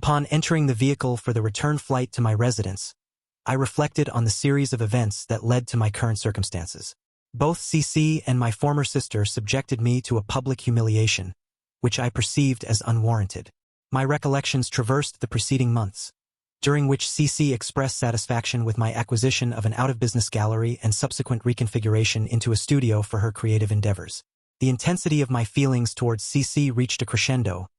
Upon entering the vehicle for the return flight to my residence, I reflected on the series of events that led to my current circumstances. Both CC and my former sister subjected me to a public humiliation, which I perceived as unwarranted. My recollections traversed the preceding months, during which CC expressed satisfaction with my acquisition of an out-of-business gallery and subsequent reconfiguration into a studio for her creative endeavors. The intensity of my feelings towards CC reached a crescendo,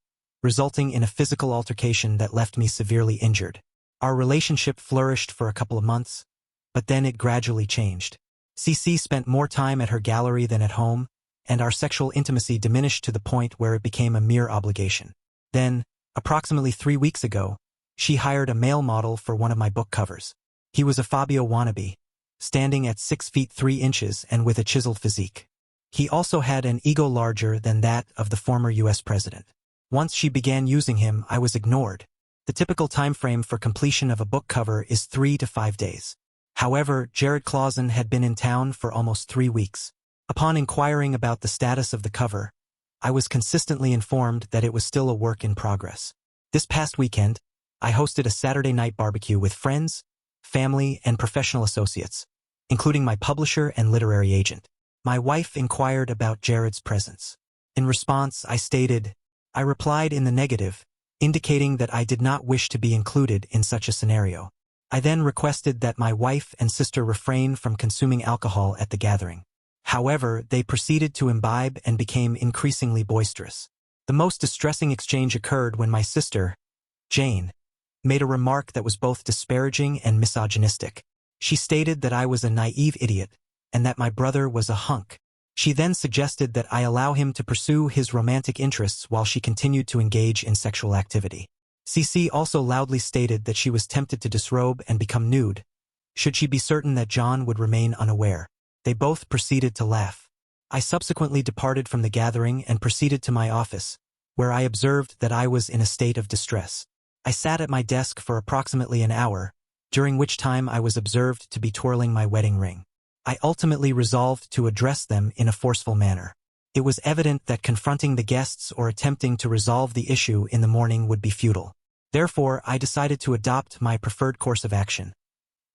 resulting in a physical altercation that left me severely injured. Our relationship flourished for a couple of months, but then it gradually changed. CC spent more time at her gallery than at home, and our sexual intimacy diminished to the point where it became a mere obligation. Then, approximately 3 weeks ago, she hired a male model for one of my book covers. He was a Fabio wannabe, standing at 6 feet 3 inches and with a chiseled physique. He also had an ego larger than that of the former U.S. president. Once she began using him, I was ignored. The typical time frame for completion of a book cover is 3 to 5 days. However, Jared Clausen had been in town for almost 3 weeks. Upon inquiring about the status of the cover, I was consistently informed that it was still a work in progress. This past weekend, I hosted a Saturday night barbecue with friends, family, and professional associates, including my publisher and literary agent. My wife inquired about Jared's presence. In response, I replied in the negative, indicating that I did not wish to be included in such a scenario. I then requested that my wife and sister refrain from consuming alcohol at the gathering. However, they proceeded to imbibe and became increasingly boisterous. The most distressing exchange occurred when my sister, Jane, made a remark that was both disparaging and misogynistic. She stated that I was a naive idiot and that my brother was a hunk. She then suggested that I allow him to pursue his romantic interests while she continued to engage in sexual activity. CC also loudly stated that she was tempted to disrobe and become nude, should she be certain that John would remain unaware. They both proceeded to laugh. I subsequently departed from the gathering and proceeded to my office, where I observed that I was in a state of distress. I sat at my desk for approximately an hour, during which time I was observed to be twirling my wedding ring. I ultimately resolved to address them in a forceful manner. It was evident that confronting the guests or attempting to resolve the issue in the morning would be futile. Therefore, I decided to adopt my preferred course of action,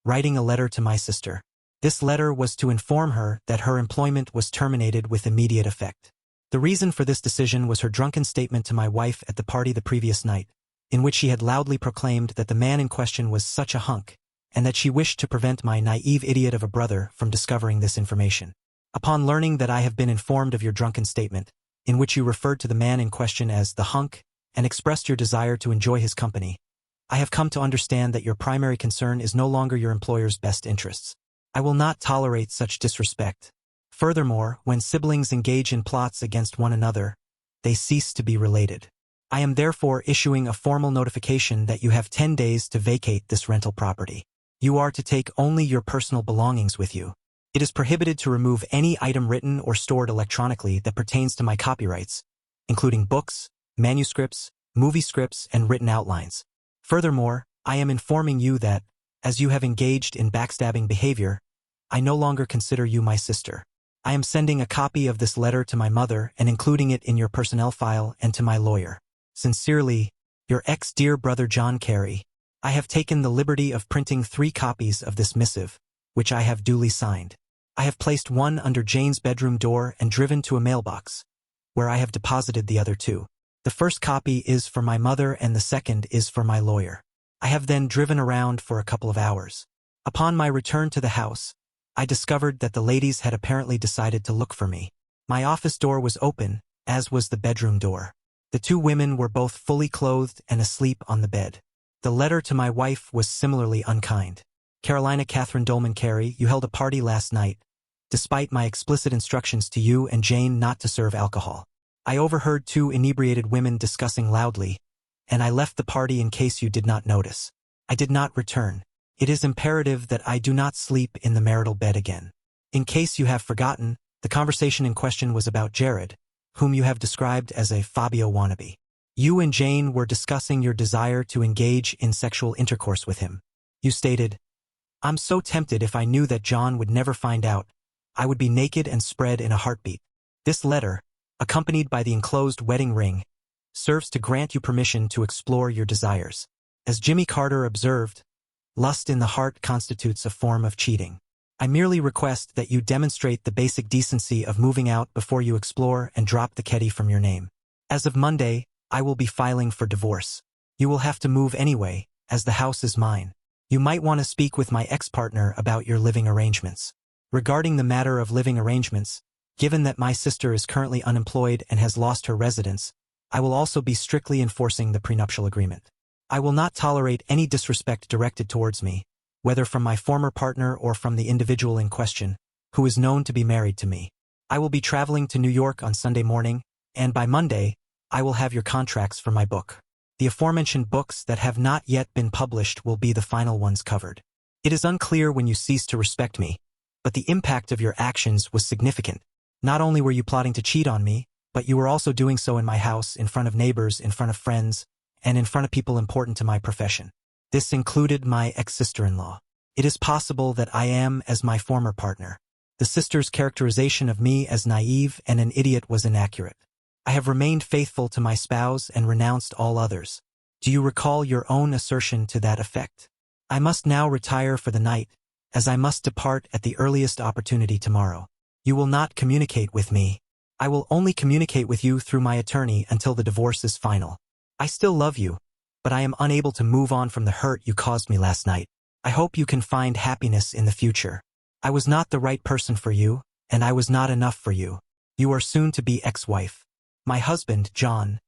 writing a letter to my sister. This letter was to inform her that her employment was terminated with immediate effect. The reason for this decision was her drunken statement to my wife at the party the previous night, in which she had loudly proclaimed that the man in question was such a hunk, and that she wished to prevent my naive idiot of a brother from discovering this information. Upon learning that I have been informed of your drunken statement, in which you referred to the man in question as the hunk and expressed your desire to enjoy his company, I have come to understand that your primary concern is no longer your employer's best interests. I will not tolerate such disrespect. Furthermore, when siblings engage in plots against one another, they cease to be related. I am therefore issuing a formal notification that you have 10 days to vacate this rental property. You are to take only your personal belongings with you. It is prohibited to remove any item written or stored electronically that pertains to my copyrights, including books, manuscripts, movie scripts, and written outlines. Furthermore, I am informing you that, as you have engaged in backstabbing behavior, I no longer consider you my sister. I am sending a copy of this letter to my mother and including it in your personnel file and to my lawyer. Sincerely, your ex-dear brother John Carey. I have taken the liberty of printing 3 copies of this missive, which I have duly signed. I have placed one under Jane's bedroom door and driven to a mailbox, where I have deposited the other 2. The first copy is for my mother and the second is for my lawyer. I have then driven around for a couple of hours. Upon my return to the house, I discovered that the ladies had apparently decided to look for me. My office door was open, as was the bedroom door. The 2 women were both fully clothed and asleep on the bed. The letter to my wife was similarly unkind. Carolina Catherine Dolman Carey, you held a party last night, despite my explicit instructions to you and Jane not to serve alcohol. I overheard 2 inebriated women discussing loudly, and I left the party in case you did not notice. I did not return. It is imperative that I do not sleep in the marital bed again. In case you have forgotten, the conversation in question was about Jared, whom you have described as a Fabio wannabe. You and Jane were discussing your desire to engage in sexual intercourse with him. You stated, "I'm so tempted if I knew that John would never find out. I would be naked and spread in a heartbeat." This letter, accompanied by the enclosed wedding ring, serves to grant you permission to explore your desires. As Jimmy Carter observed, lust in the heart constitutes a form of cheating. I merely request that you demonstrate the basic decency of moving out before you explore and drop the Ketty from your name. As of Monday, I will be filing for divorce. You will have to move anyway, as the house is mine. You might want to speak with my ex-partner about your living arrangements. Regarding the matter of living arrangements, given that my sister is currently unemployed and has lost her residence, I will also be strictly enforcing the prenuptial agreement. I will not tolerate any disrespect directed towards me, whether from my former partner or from the individual in question, who is known to be married to me. I will be traveling to New York on Sunday morning, and by Monday, I will have your contracts for my book. The aforementioned books that have not yet been published will be the final ones covered. It is unclear when you ceased to respect me, but the impact of your actions was significant. Not only were you plotting to cheat on me, but you were also doing so in my house, in front of neighbors, in front of friends, and in front of people important to my profession. This included my ex-sister-in-law. It is possible that I am as my former partner. The sister's characterization of me as naive and an idiot was inaccurate. I have remained faithful to my spouse and renounced all others. Do you recall your own assertion to that effect? I must now retire for the night, as I must depart at the earliest opportunity tomorrow. You will not communicate with me. I will only communicate with you through my attorney until the divorce is final. I still love you, but I am unable to move on from the hurt you caused me last night. I hope you can find happiness in the future. I was not the right person for you, and I was not enough for you. You are soon to be ex-wife. My husband, John,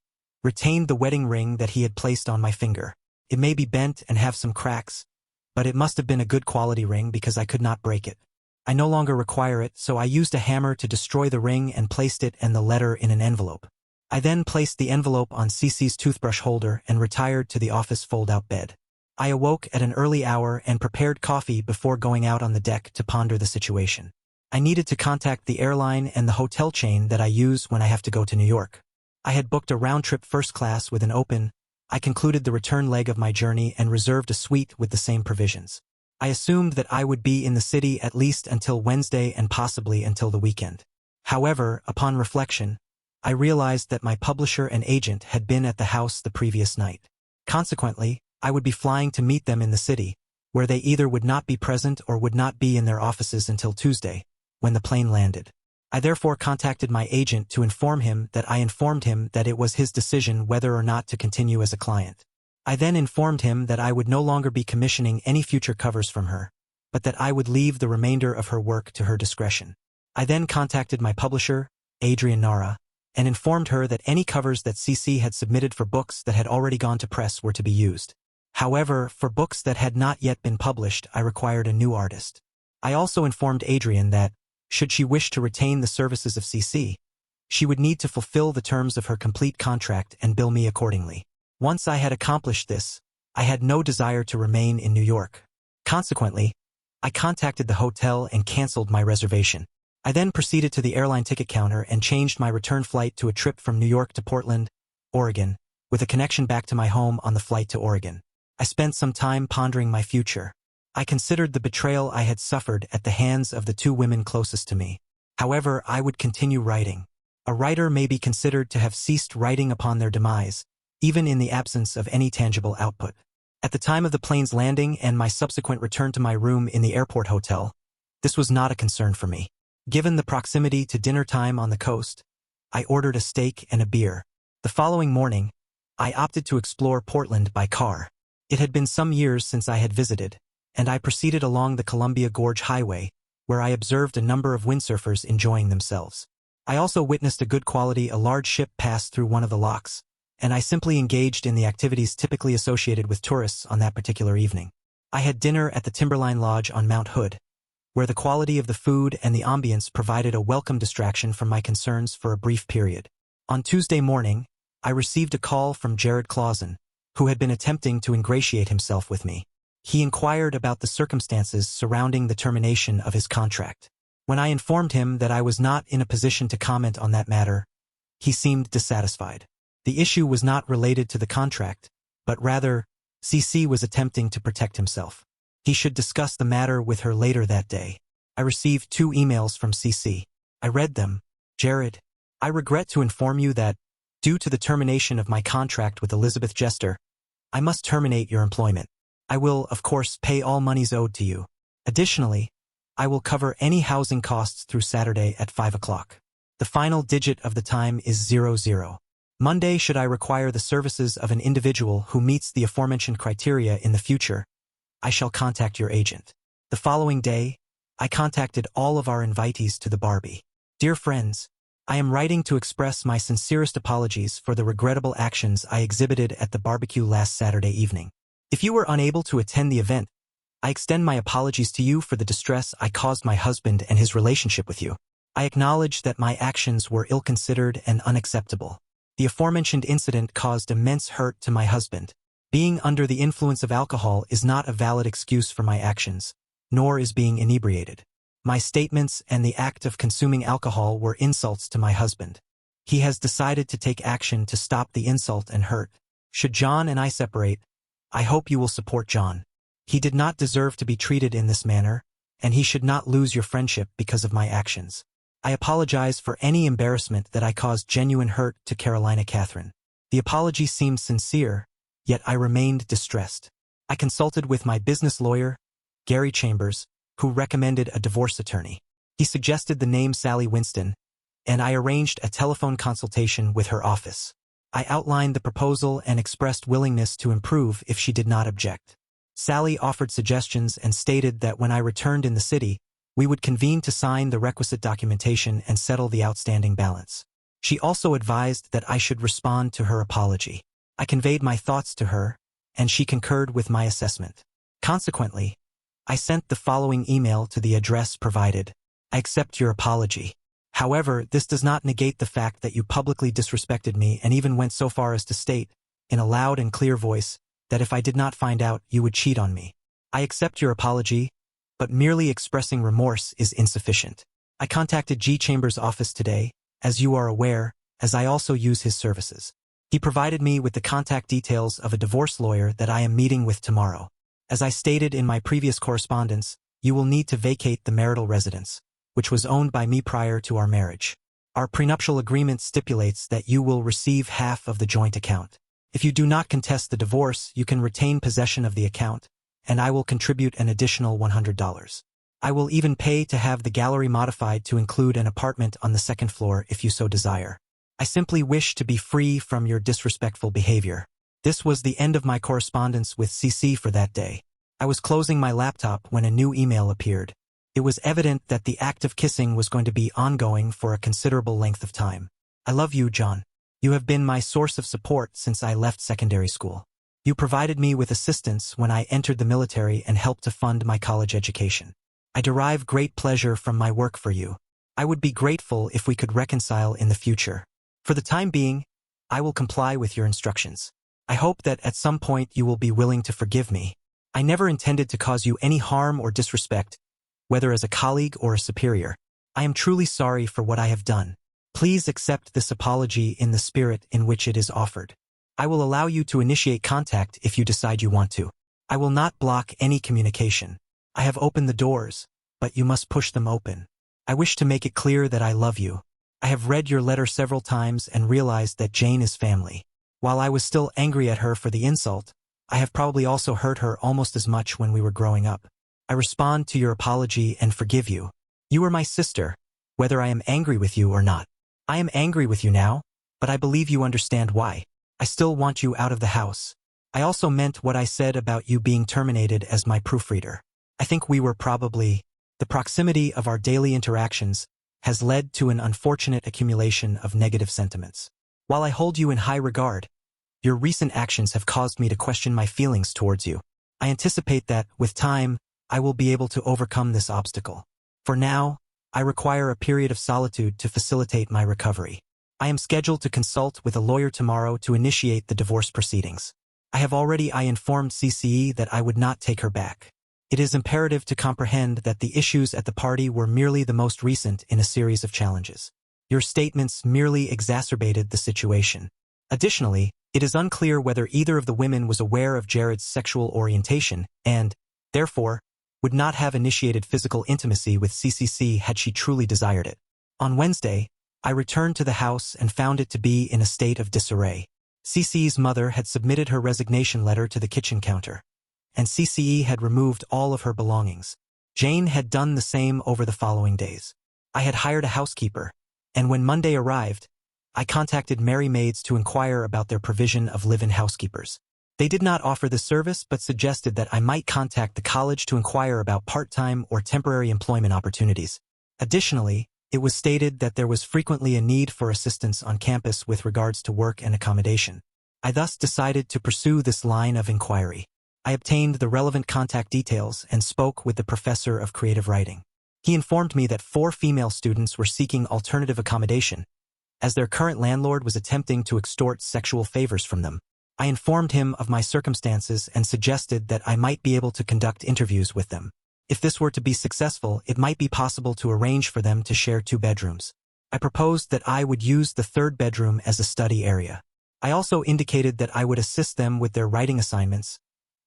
retained the wedding ring that he had placed on my finger. It may be bent and have some cracks, but it must have been a good quality ring because I could not break it. I no longer require it, so I used a hammer to destroy the ring and placed it and the letter in an envelope. I then placed the envelope on Cece's toothbrush holder and retired to the office fold-out bed. I awoke at an early hour and prepared coffee before going out on the deck to ponder the situation. I needed to contact the airline and the hotel chain that I use when I have to go to New York. I had booked a round-trip first class with an open. I concluded the return leg of my journey and reserved a suite with the same provisions. I assumed that I would be in the city at least until Wednesday and possibly until the weekend. However, upon reflection, I realized that my publisher and agent had been at the house the previous night. Consequently, I would be flying to meet them in the city, where they either would not be present or would not be in their offices until Tuesday, when the plane landed. I therefore contacted my agent to inform him that I informed him that it was his decision whether or not to continue as a client. I then informed him that I would no longer be commissioning any future covers from her, but that I would leave the remainder of her work to her discretion. I then contacted my publisher, Adrienne Nara, and informed her that any covers that Cece had submitted for books that had already gone to press were to be used. However, for books that had not yet been published, I required a new artist. I also informed Adrienne that, should she wish to retain the services of Cece, she would need to fulfill the terms of her complete contract and bill me accordingly. Once I had accomplished this, I had no desire to remain in New York. Consequently, I contacted the hotel and canceled my reservation. I then proceeded to the airline ticket counter and changed my return flight to a trip from New York to Portland, Oregon, with a connection back to my home on the flight to Oregon. I spent some time pondering my future. I considered the betrayal I had suffered at the hands of the two women closest to me. However, I would continue writing. A writer may be considered to have ceased writing upon their demise, even in the absence of any tangible output. At the time of the plane's landing and my subsequent return to my room in the airport hotel, this was not a concern for me. Given the proximity to dinner time on the coast, I ordered a steak and a beer. The following morning, I opted to explore Portland by car. It had been some years since I had visited, and I proceeded along the Columbia Gorge Highway, where I observed a number of windsurfers enjoying themselves. I also witnessed a good quality a large ship pass through one of the locks, and I simply engaged in the activities typically associated with tourists on that particular evening. I had dinner at the Timberline Lodge on Mount Hood, where the quality of the food and the ambience provided a welcome distraction from my concerns for a brief period. On Tuesday morning, I received a call from Jared Clausen, who had been attempting to ingratiate himself with me. He inquired about the circumstances surrounding the termination of his contract. When I informed him that I was not in a position to comment on that matter, he seemed dissatisfied. The issue was not related to the contract, but rather, Cece was attempting to protect himself. He should discuss the matter with her later that day. I received 2 emails from Cece. I read them. Jared, I regret to inform you that, Due to the termination of my contract with Elizabeth Jester, I must terminate your employment. I will, of course, pay all monies owed to you. Additionally, I will cover any housing costs through Saturday at 5 o'clock. The final digit of the time is 00. Monday, should I require the services of an individual who meets the aforementioned criteria in the future, I shall contact your agent. The following day, I contacted all of our invitees to the Barbie. Dear friends, I am writing to express my sincerest apologies for the regrettable actions I exhibited at the barbecue last Saturday evening. If you were unable to attend the event, I extend my apologies to you for the distress I caused my husband and his relationship with you. I acknowledge that my actions were ill-considered and unacceptable. The aforementioned incident caused immense hurt to my husband. Being under the influence of alcohol is not a valid excuse for my actions, nor is being inebriated. My statements and the act of consuming alcohol were insults to my husband. He has decided to take action to stop the insult and hurt. Should John and I separate, I hope you will support John. He did not deserve to be treated in this manner, and he should not lose your friendship because of my actions. I apologize for any embarrassment that I caused genuine hurt to Carolina Catherine. The apology seemed sincere, yet I remained distressed. I consulted with my business lawyer, Gary Chambers, who recommended a divorce attorney. He suggested the name Sally Winston, and I arranged a telephone consultation with her office. I outlined the proposal and expressed willingness to improve if she did not object. Sally offered suggestions and stated that when I returned in the city, we would convene to sign the requisite documentation and settle the outstanding balance. She also advised that I should respond to her apology. I conveyed my thoughts to her, and she concurred with my assessment. Consequently, I sent the following email to the address provided. I accept your apology. However, this does not negate the fact that you publicly disrespected me and even went so far as to state, in a loud and clear voice, that if I did not find out, you would cheat on me. I accept your apology, but merely expressing remorse is insufficient. I contacted G. Chambers' office today, as you are aware, as I also use his services. He provided me with the contact details of a divorce lawyer that I am meeting with tomorrow. As I stated in my previous correspondence, you will need to vacate the marital residence, which was owned by me prior to our marriage. Our prenuptial agreement stipulates that you will receive half of the joint account. If you do not contest the divorce, you can retain possession of the account, and I will contribute an additional $100. I will even pay to have the gallery modified to include an apartment on the second floor if you so desire. I simply wish to be free from your disrespectful behavior. This was the end of my correspondence with CC for that day. I was closing my laptop when a new email appeared. It was evident that the act of kissing was going to be ongoing for a considerable length of time. I love you, John. You have been my source of support since I left secondary school. You provided me with assistance when I entered the military and helped to fund my college education. I derive great pleasure from my work for you. I would be grateful if we could reconcile in the future. For the time being, I will comply with your instructions. I hope that at some point you will be willing to forgive me. I never intended to cause you any harm or disrespect, whether as a colleague or a superior. I am truly sorry for what I have done. Please accept this apology in the spirit in which it is offered. I will allow you to initiate contact if you decide you want to. I will not block any communication. I have opened the doors, but you must push them open. I wish to make it clear that I love you. I have read your letter several times and realized that Jane is family. While I was still angry at her for the insult, I have probably also hurt her almost as much when we were growing up. I respond to your apology and forgive you. You are my sister, whether I am angry with you or not. I am angry with you now, but I believe you understand why. I still want you out of the house. I also meant what I said about you being terminated as my proofreader. I think we were probably... The proximity of our daily interactions has led to an unfortunate accumulation of negative sentiments. While I hold you in high regard, your recent actions have caused me to question my feelings towards you. I anticipate that, with time, I will be able to overcome this obstacle. For now, I require a period of solitude to facilitate my recovery. I am scheduled to consult with a lawyer tomorrow to initiate the divorce proceedings. I have already informed CCE that I would not take her back. It is imperative to comprehend that the issues at the party were merely the most recent in a series of challenges. Your statements merely exacerbated the situation. Additionally, it is unclear whether either of the women was aware of Jared's sexual orientation and, therefore, would not have initiated physical intimacy with CCC had she truly desired it. On Wednesday, I returned to the house and found it to be in a state of disarray. CC's mother had submitted her resignation letter to the kitchen counter, and CCE had removed all of her belongings. Jane had done the same over the following days. I had hired a housekeeper, and when Monday arrived, I contacted Mary Maids to inquire about their provision of live-in housekeepers. They did not offer the service but suggested that I might contact the college to inquire about part-time or temporary employment opportunities. Additionally, it was stated that there was frequently a need for assistance on campus with regards to work and accommodation. I thus decided to pursue this line of inquiry. I obtained the relevant contact details and spoke with the professor of creative writing. He informed me that 4 female students were seeking alternative accommodation, as their current landlord was attempting to extort sexual favors from them. I informed him of my circumstances and suggested that I might be able to conduct interviews with them. If this were to be successful, it might be possible to arrange for them to share 2 bedrooms. I proposed that I would use the 3rd bedroom as a study area. I also indicated that I would assist them with their writing assignments,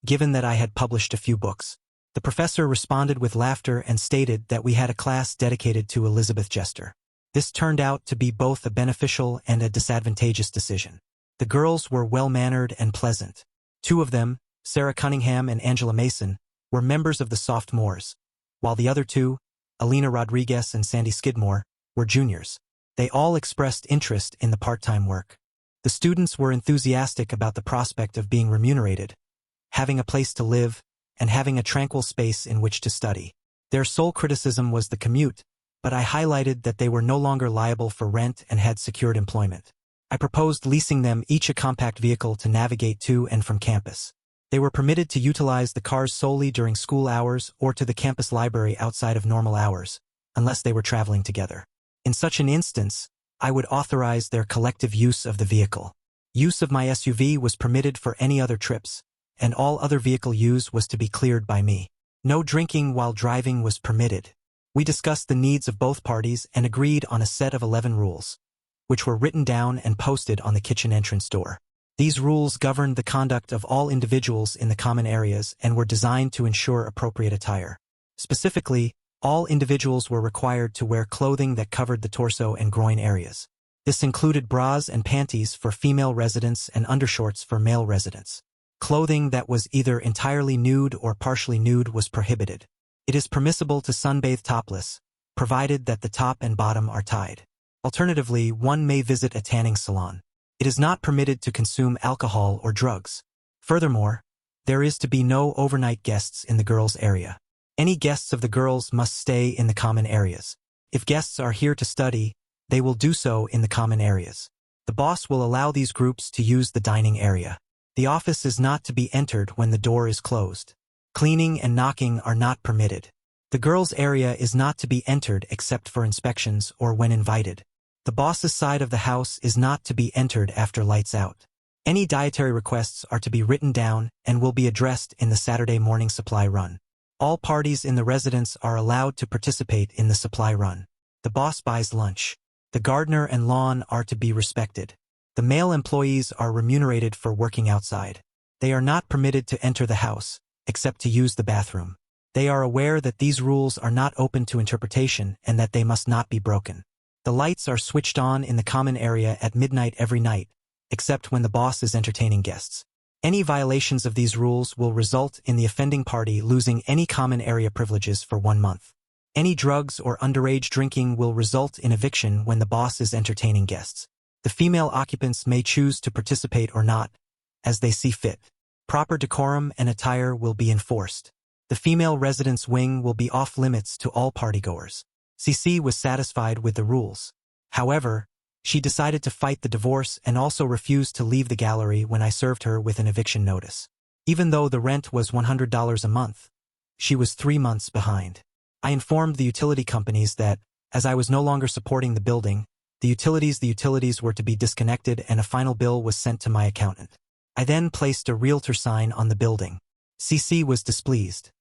given that I had published a few books. The professor responded with laughter and stated that we had a class dedicated to Elizabeth Jester. This turned out to be both a beneficial and a disadvantageous decision. The girls were well-mannered and pleasant. 2 of them, Sarah Cunningham and Angela Mason, were members of the sophomores, while the other 2, Alina Rodriguez and Sandy Skidmore, were juniors. They all expressed interest in the part-time work. The students were enthusiastic about the prospect of being remunerated, having a place to live, and having a tranquil space in which to study. Their sole criticism was the commute, but I highlighted that they were no longer liable for rent and had secured employment. I proposed leasing them each a compact vehicle to navigate to and from campus. They were permitted to utilize the cars solely during school hours or to the campus library outside of normal hours, unless they were traveling together. In such an instance, I would authorize their collective use of the vehicle. Use of my SUV was permitted for any other trips, and all other vehicle use was to be cleared by me. No drinking while driving was permitted. We discussed the needs of both parties and agreed on a set of 11 rules, which were written down and posted on the kitchen entrance door. These rules governed the conduct of all individuals in the common areas and were designed to ensure appropriate attire. Specifically, all individuals were required to wear clothing that covered the torso and groin areas. This included bras and panties for female residents and undershorts for male residents. Clothing that was either entirely nude or partially nude was prohibited. It is permissible to sunbathe topless, provided that the top and bottom are tied. Alternatively, one may visit a tanning salon. It is not permitted to consume alcohol or drugs. Furthermore, there is to be no overnight guests in the girls' area. Any guests of the girls must stay in the common areas. If guests are here to study, they will do so in the common areas. The boss will allow these groups to use the dining area. The office is not to be entered when the door is closed. Cleaning and knocking are not permitted. The girls' area is not to be entered except for inspections or when invited. The boss's side of the house is not to be entered after lights out. Any dietary requests are to be written down and will be addressed in the Saturday morning supply run. All parties in the residence are allowed to participate in the supply run. The boss buys lunch. The gardener and lawn are to be respected. The male employees are remunerated for working outside. They are not permitted to enter the house, except to use the bathroom. They are aware that these rules are not open to interpretation and that they must not be broken. The lights are switched on in the common area at midnight every night, except when the boss is entertaining guests. Any violations of these rules will result in the offending party losing any common area privileges for 1 month. Any drugs or underage drinking will result in eviction when the boss is entertaining guests. The female occupants may choose to participate or not, as they see fit. Proper decorum and attire will be enforced. The female residence wing will be off-limits to all partygoers. CC was satisfied with the rules. However, she decided to fight the divorce and also refused to leave the gallery when I served her with an eviction notice. Even though the rent was $100 a month, she was 3 months behind. I informed the utility companies that, as I was no longer supporting the building, the utilities were to be disconnected and a final bill was sent to my accountant. I then placed a realtor sign on the building. CC was displeased.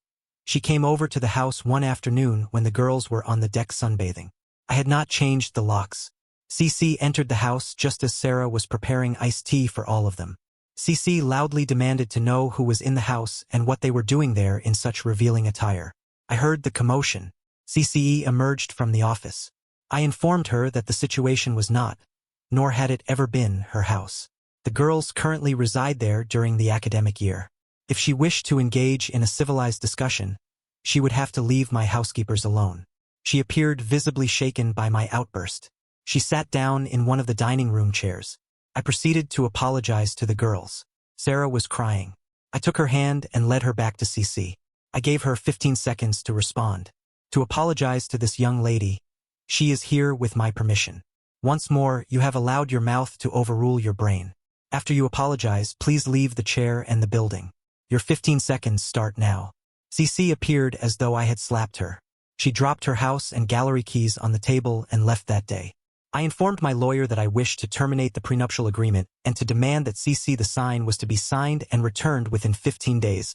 She came over to the house one afternoon when the girls were on the deck sunbathing. I had not changed the locks. CC entered the house just as Sarah was preparing iced tea for all of them. CC loudly demanded to know who was in the house and what they were doing there in such revealing attire. I heard the commotion. CCE emerged from the office. I informed her that the situation was not, nor had it ever been, her house. The girls currently reside there during the academic year. If she wished to engage in a civilized discussion, she would have to leave my housekeepers alone. She appeared visibly shaken by my outburst. She sat down in one of the dining room chairs. I proceeded to apologize to the girls. Sarah was crying. I took her hand and led her back to CC. I gave her 15 seconds to respond. To apologize to this young lady. She is here with my permission. Once more, you have allowed your mouth to overrule your brain. After you apologize, please leave the chair and the building. Your 15 seconds start now. CC appeared as though I had slapped her. She dropped her house and gallery keys on the table and left that day. I informed my lawyer that I wished to terminate the prenuptial agreement and to demand that CC the sign was to be signed and returned within 15 days.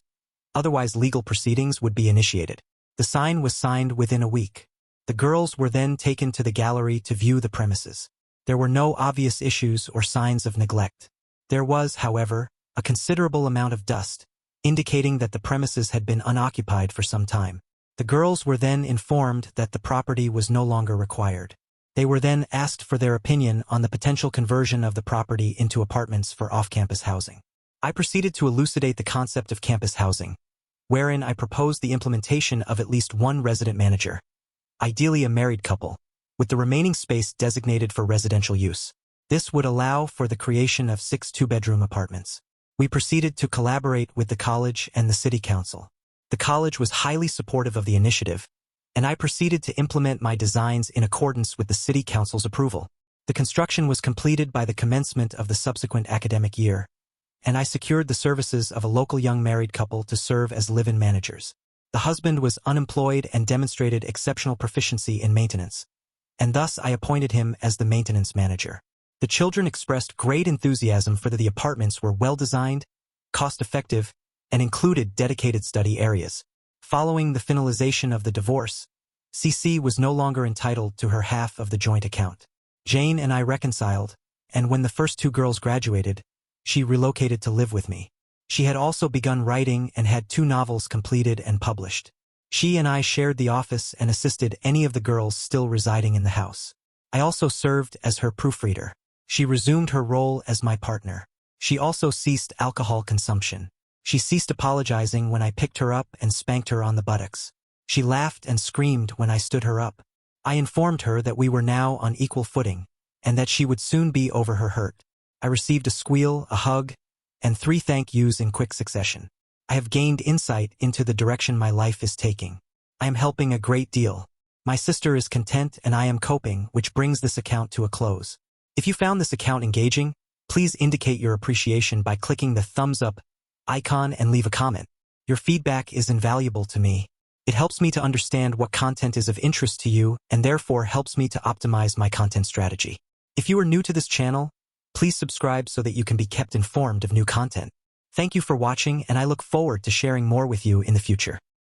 Otherwise, legal proceedings would be initiated. The sign was signed within a week. The girls were then taken to the gallery to view the premises. There were no obvious issues or signs of neglect. There was, however, a considerable amount of dust, indicating that the premises had been unoccupied for some time. The girls were then informed that the property was no longer required. They were then asked for their opinion on the potential conversion of the property into apartments for off-campus housing. I proceeded to elucidate the concept of campus housing, wherein I proposed the implementation of at least one resident manager, ideally a married couple, with the remaining space designated for residential use. This would allow for the creation of 6 two-bedroom apartments. We proceeded to collaborate with the college and the city council. The college was highly supportive of the initiative, and I proceeded to implement my designs in accordance with the city council's approval. The construction was completed by the commencement of the subsequent academic year, and I secured the services of a local young married couple to serve as live-in managers. The husband was unemployed and demonstrated exceptional proficiency in maintenance, and thus I appointed him as the maintenance manager. The children expressed great enthusiasm for the apartments were well-designed, cost-effective, and included dedicated study areas. Following the finalization of the divorce, CC was no longer entitled to her half of the joint account. Jane and I reconciled, and when the first 2 girls graduated, she relocated to live with me. She had also begun writing and had 2 novels completed and published. She and I shared the office and assisted any of the girls still residing in the house. I also served as her proofreader. She resumed her role as my partner. She also ceased alcohol consumption. She ceased apologizing when I picked her up and spanked her on the buttocks. She laughed and screamed when I stood her up. I informed her that we were now on equal footing, and that she would soon be over her hurt. I received a squeal, a hug, and 3 thank yous in quick succession. I have gained insight into the direction my life is taking. I am helping a great deal. My sister is content and I am coping, which brings this account to a close. If you found this account engaging, please indicate your appreciation by clicking the thumbs up icon and leave a comment. Your feedback is invaluable to me. It helps me to understand what content is of interest to you and therefore helps me to optimize my content strategy. If you are new to this channel, please subscribe so that you can be kept informed of new content. Thank you for watching, and I look forward to sharing more with you in the future.